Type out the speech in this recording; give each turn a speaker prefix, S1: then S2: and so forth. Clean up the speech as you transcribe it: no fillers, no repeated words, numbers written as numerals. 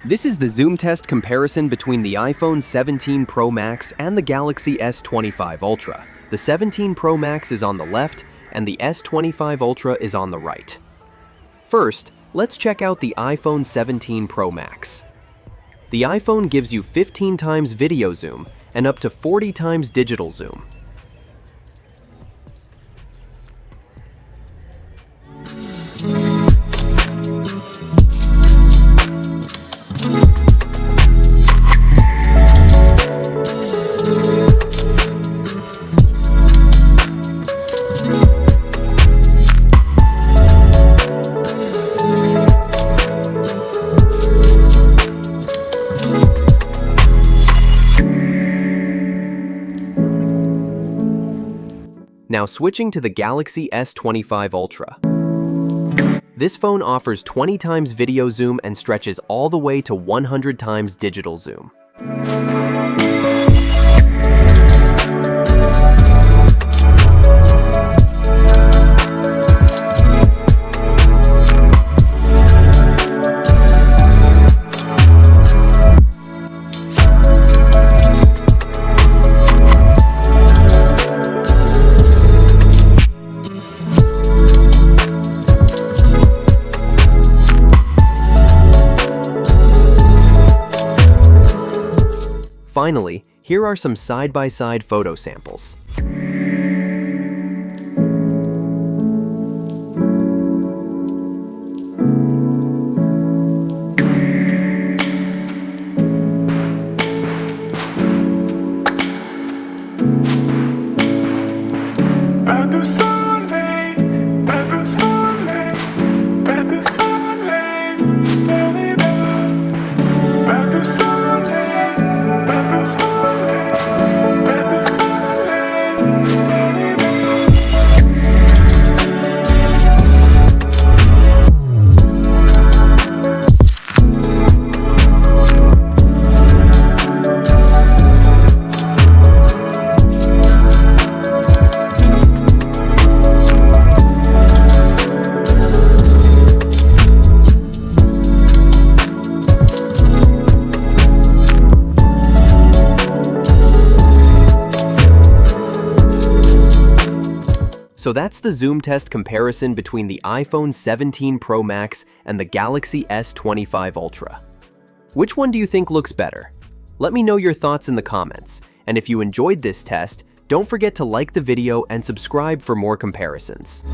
S1: This is the zoom test comparison between the iPhone 17 Pro Max and the Galaxy S25 Ultra. The 17 Pro Max is on the left and the S25 Ultra is on the right. First, let's check out the iPhone 17 Pro Max. The iPhone gives you 15 times video zoom and up to 40 times digital zoom. Now switching to the Galaxy S25 Ultra. This phone offers 20 times video zoom and stretches all the way to 100 times digital zoom. Finally, here are some side-by-side photo samples. So that's the zoom test comparison between the iPhone 17 Pro Max and the Galaxy S25 Ultra. Which one do you think looks better? Let me know your thoughts in the comments, and if you enjoyed this test, don't forget to like the video and subscribe for more comparisons.